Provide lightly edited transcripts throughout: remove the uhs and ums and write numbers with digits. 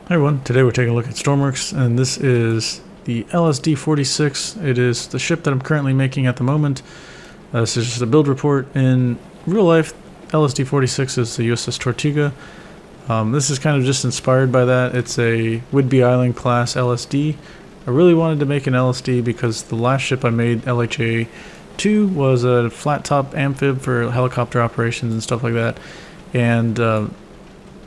Hi everyone, today we're taking a look at Stormworks, and this is the LSD-46. It is the ship that I'm currently making at the moment. This is just a build report. In real life, LSD-46 is the USS Tortuga. This is kind of just inspired by that. It's a Whidbey Island class LSD. I really wanted to make an LSD because the last ship I made, LHA-2, was a flat top amphib for helicopter operations and stuff like that. And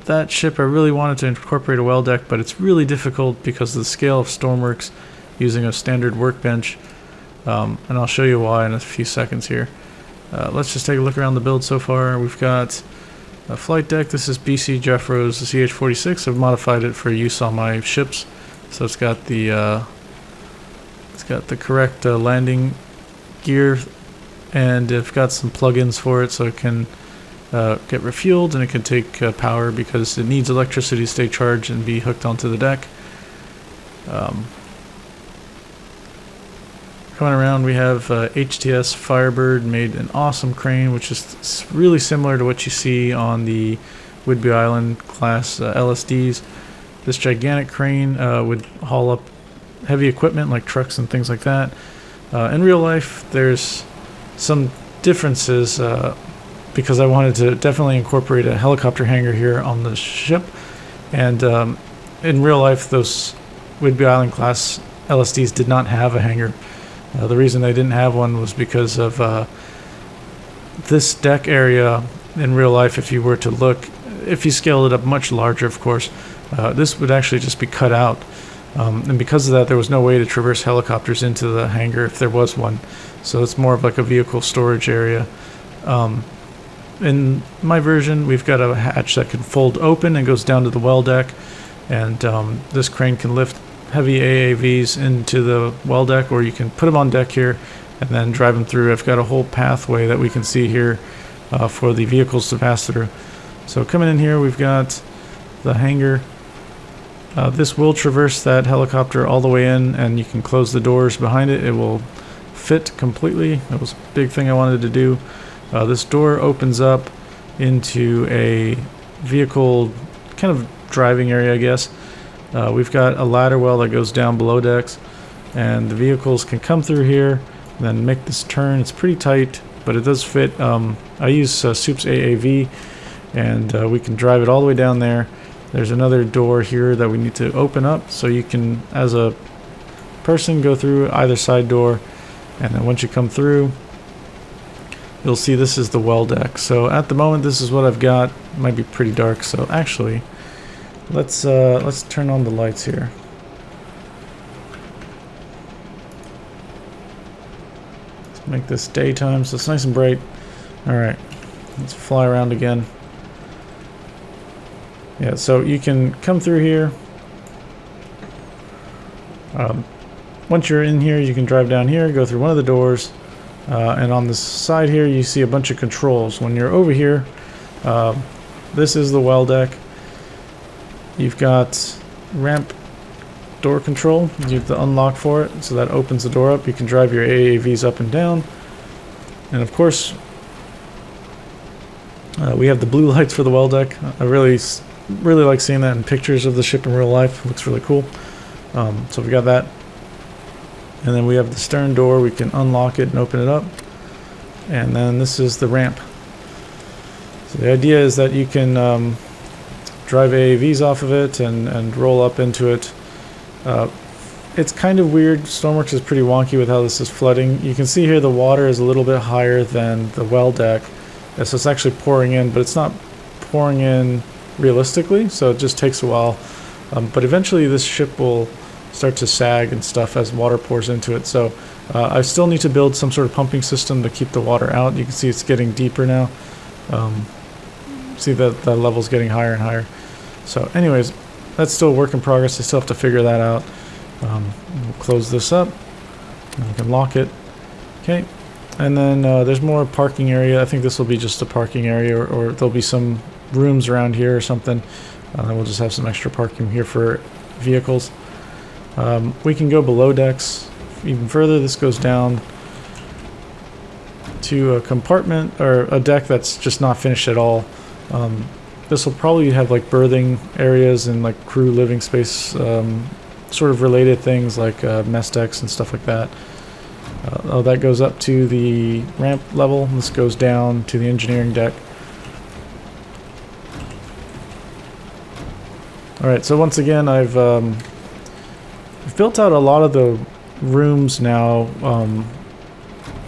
that ship, I really wanted to incorporate a well deck, but it's really difficult because of the scale of Stormworks using a standard workbench, and I'll show you why in a few seconds here. Let's just take a look around the build so far. We've got a flight deck. This is BC Jeffro's CH-46. I've modified it for use on my ships, so it's got the correct landing gear, and I've got some plugins for it so it can get refueled, and it can take power because it needs electricity to stay charged and be hooked onto the deck. Coming around, we have HTS Firebird made an awesome crane, which is really similar to what you see on the Whidbey Island class LSDs. This gigantic crane would haul up heavy equipment like trucks and things like that. In real life, there's some differences because I wanted to definitely incorporate a helicopter hangar here on the ship, and in real life those Whidbey Island class LSDs did not have a hangar. The reason they didn't have one was because of this deck area. In real life, if you were to look, if you scale it up much larger, of course, this would actually just be cut out, and because of that there was no way to traverse helicopters into the hangar if there was one, so it's more of like a vehicle storage area. In my version, we've got a hatch that can fold open and goes down to the well deck, and this crane can lift heavy AAVs into the well deck, or you can put them on deck here and then drive them through. I've got a whole pathway that we can see here for the vehicles to pass through. So coming in here, we've got the hangar. This will traverse that helicopter all the way in, and you can close the doors behind it. It will fit completely. That was a big thing I wanted to do. This door opens up into a vehicle kind of driving area, I guess. We've got a ladder well that goes down below decks, and the vehicles can come through here and then make this turn. It's pretty tight, but it does fit. I use Soup's AAV, and we can drive it all the way down there. There's another door here that we need to open up, so you can, as a person, go through either side door, and then once you come through, you'll see this is the well deck. So at the moment, this is what I've got. It might be pretty dark, so actually, let's turn on the lights here. Let's make this daytime so it's nice and bright. All right, let's fly around again. Yeah, so you can come through here. Once you're in here, you can drive down here, go through one of the doors. And on the side here, you see a bunch of controls. When you're over here, this is the well deck. You've got ramp door control. You have to unlock for it, so that opens the door up. You can drive your AAVs up and down. And of course, we have the blue lights for the well deck. I really like seeing that in pictures of the ship in real life. It looks really cool. So we got that. And then we have the stern door. We can unlock it and open it up. And then this is the ramp. So the idea is that you can drive AAVs off of it and roll up into it. It's kind of weird. Stormworks is pretty wonky with how this is flooding. You can see here the water is a little bit higher than the well deck. So it's actually pouring in, but it's not pouring in realistically, so it just takes a while. But eventually this ship will start to sag and stuff as water pours into it. So I still need to build some sort of pumping system to keep the water out. You can see it's getting deeper now. See that the level's getting higher and higher. So anyways, that's still a work in progress. I still have to figure that out. We'll close this up, and we can lock it. Okay, and then there's more parking area. I think this will be just a parking area, or there'll be some rooms around here or something. Then we'll just have some extra parking here for vehicles. We can go below decks even further. This goes down to a compartment or a deck that's just not finished at all. this will probably have like berthing areas and like crew living space, sort of related things like mess decks and stuff like that. Oh, that goes up to the ramp level. This goes down to the engineering deck. Alright, so once again, I've built out a lot of the rooms now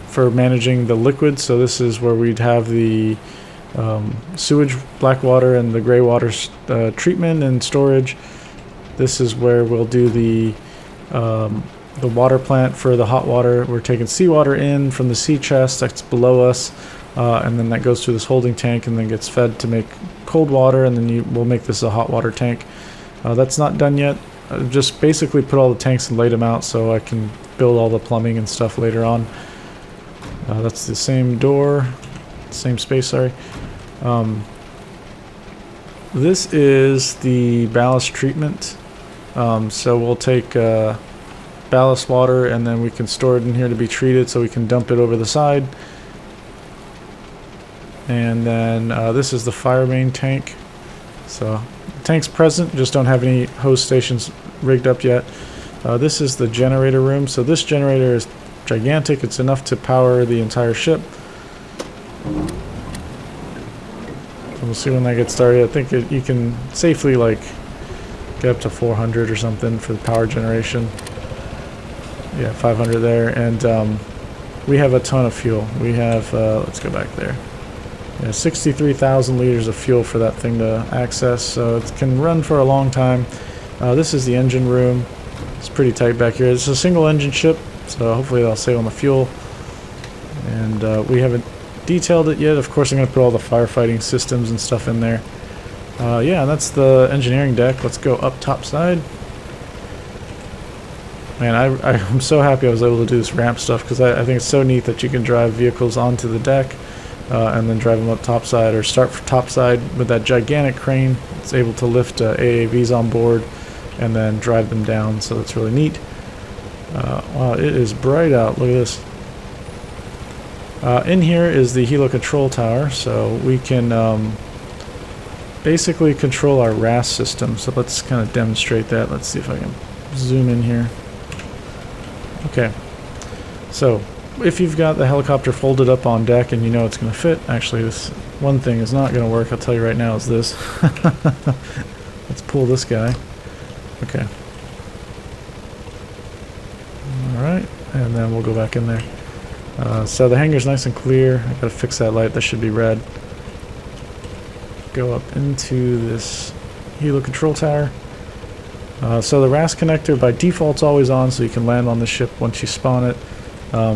for managing the liquids. So this is where we'd have the sewage, black water, and the gray water treatment and storage. This is where we'll do the water plant for the hot water. We're taking seawater in from the sea chest that's below us, and then that goes through this holding tank and then gets fed to make cold water, and then we'll make this a hot water tank. That's not done yet. Just basically put all the tanks and laid them out so I can build all the plumbing and stuff later on. That's the same door, same space, sorry. This is the ballast treatment. So we'll take ballast water and then we can store it in here to be treated, so we can dump it over the side. And then this is the fire main tank. So tank's present, just don't have any hose stations rigged up yet. This is the generator room. So this generator is gigantic. It's enough to power the entire ship. We'll see when that gets started. I think you can safely like get up to 400 or something for the power generation. Yeah, 500 there, and we have a ton of fuel. We have, let's go back there. Yeah, 63,000 liters of fuel for that thing to access, so it can run for a long time. This is the engine room. It's pretty tight back here. It's a single engine ship, so hopefully that'll save on the fuel. And we haven't detailed it yet. Of course, I'm going to put all the firefighting systems and stuff in there. Yeah, that's the engineering deck. Let's go up top side. Man, I'm so happy I was able to do this ramp stuff, because I think it's so neat that you can drive vehicles onto the deck and then drive them up topside, or start for topside with that gigantic crane. It's able to lift AAVs on board and then drive them down, so that's really neat. Wow, it is bright out. Look at this. In here is the helo control tower, so we can basically control our RAS system. So let's kind of demonstrate that. Let's see if I can zoom in here. Okay, so if you've got the helicopter folded up on deck and you know it's going to fit, actually this one thing is not going to work, I'll tell you right now, is this. Let's pull this guy. Okay. Alright, and then we'll go back in there. So the hangar's nice and clear. I gotta fix that light, that should be red. Go up into this helo control tower. So the RAS connector by default's always on, so you can land on the ship once you spawn it.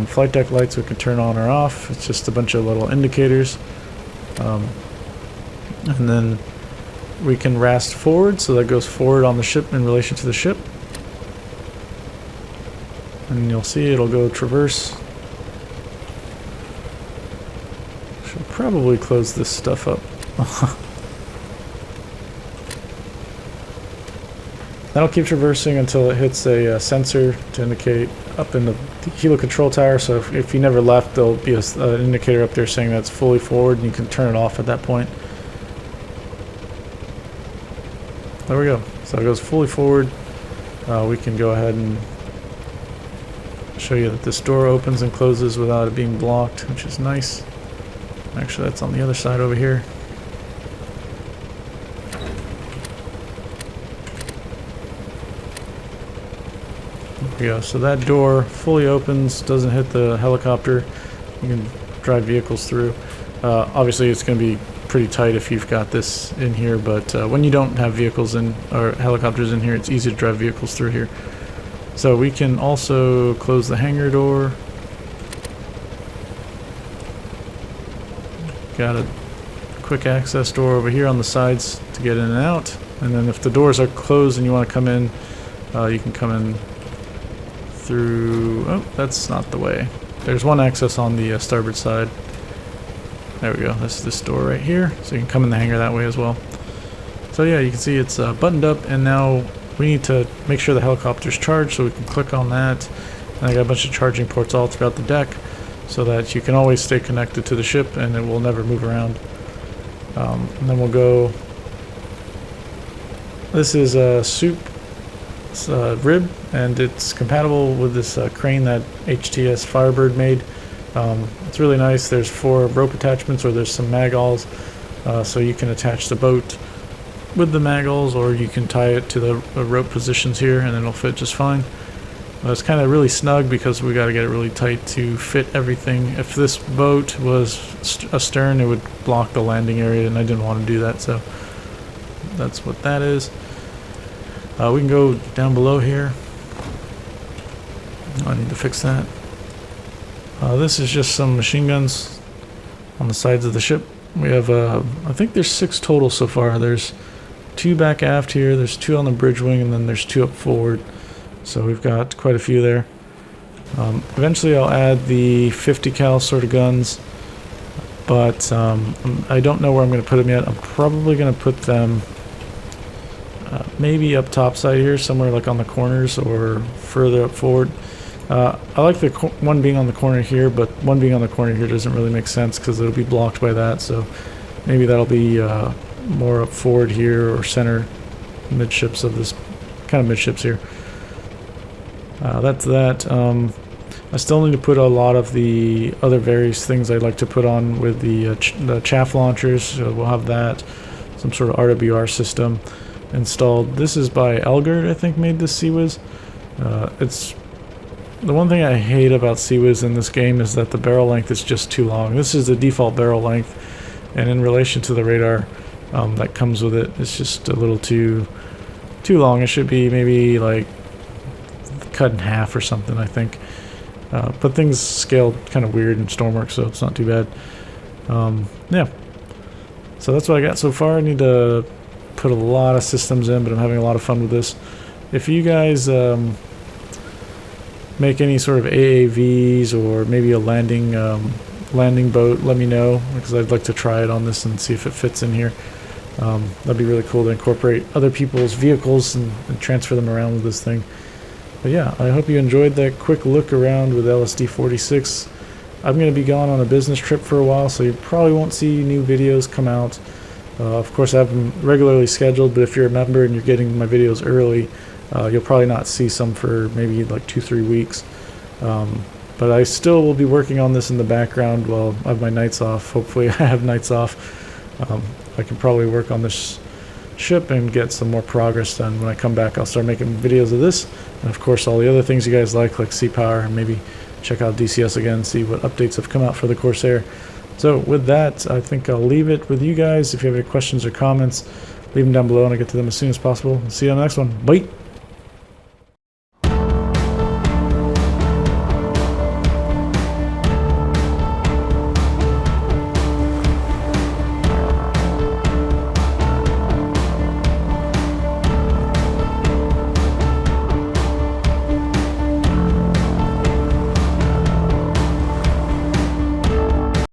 Flight deck lights we can turn on or off. It's just a bunch of little indicators. And then we can RAS forward, so that goes forward on the ship in relation to the ship. And you'll see it'll go traverse. Should probably close this stuff up. That'll keep traversing until it hits a sensor to indicate up in the helo control tower. So if you never left, there'll be an indicator up there saying that's fully forward, and you can turn it off at that point. There we go. So it goes fully forward. We can go ahead and show you that this door opens and closes without it being blocked, which is nice. Actually, that's on the other side over here. There we go. So that door fully opens, doesn't hit the helicopter. You can drive vehicles through. Obviously, it's going to be pretty tight if you've got this in here, but when you don't have vehicles in, or helicopters in here, it's easy to drive vehicles through here. So we can also close the hangar door. Got a quick access door over here on the sides to get in and out. And then if the doors are closed and you want to come in, you can come in through... Oh, that's not the way. There's one access on the starboard side. There we go. That's this door right here. So you can come in the hangar that way as well. So yeah, you can see it's buttoned up, and now we need to make sure the helicopter's charged, so we can click on that. And I got a bunch of charging ports all throughout the deck, so that you can always stay connected to the ship and it will never move around. And then we'll go This is a soup rib, and it's compatible with this crane that HTS Firebird made. It's really nice. There's 4 rope attachments, or there's some magawls, so you can attach the boat with the magawls, or you can tie it to the rope positions here and it'll fit just fine. It's kind of really snug because we got to get it really tight to fit everything. If this boat was astern, it would block the landing area, and I didn't want to do that, so that's what that is. We can go down below here. I need to fix that. This is just some machine guns on the sides of the ship. We have, I think there's 6 total so far. There's 2 back aft here, there's 2 on the bridge wing, and then there's 2 up forward. So we've got quite a few there. Eventually I'll add the 50 cal sort of guns, but I don't know where I'm going to put them yet. I'm probably going to put them maybe up top side here, somewhere like on the corners or further up forward. I like the one being on the corner here, but one being on the corner here doesn't really make sense because it'll be blocked by that. So maybe that'll be more up forward here or center midships of this kind of midships here. That's that. I still need to put a lot of the other various things I'd like to put on with the chaff launchers. So we'll have that, some sort of RWR system installed. This is by Elgert, I think, made this CIWS. It's the one thing I hate about CIWS in this game is that the barrel length is just too long. This is the default barrel length, and in relation to the radar that comes with it, it's just a little too long. It should be maybe like cut in half or something, I think. But things scaled kind of weird in Stormworks, so it's not too bad. Yeah. So that's what I got so far. I need to put a lot of systems in, but I'm having a lot of fun with this. If you guys make any sort of AAVs or maybe a landing boat, let me know, because I'd like to try it on this and see if it fits in here. That'd be really cool to incorporate other people's vehicles and transfer them around with this thing. But yeah, I hope you enjoyed that quick look around with LSD-46. I'm going to be gone on a business trip for a while, so you probably won't see new videos come out. Of course, I have them regularly scheduled, but if you're a member and you're getting my videos early, you'll probably not see some for maybe like 2-3 weeks. But I still will be working on this in the background while I have my nights off. Hopefully I have nights off. I can probably work on this ship and get some more progress done. When I come back, I'll start making videos of this, and of course all the other things you guys like Sea Power, and maybe check out DCS again, see what updates have come out for the Corsair. So with that, I think I'll leave it with you guys. If you have any questions or comments, leave them down below and I'll get to them as soon as possible. See you on the next one. Bye!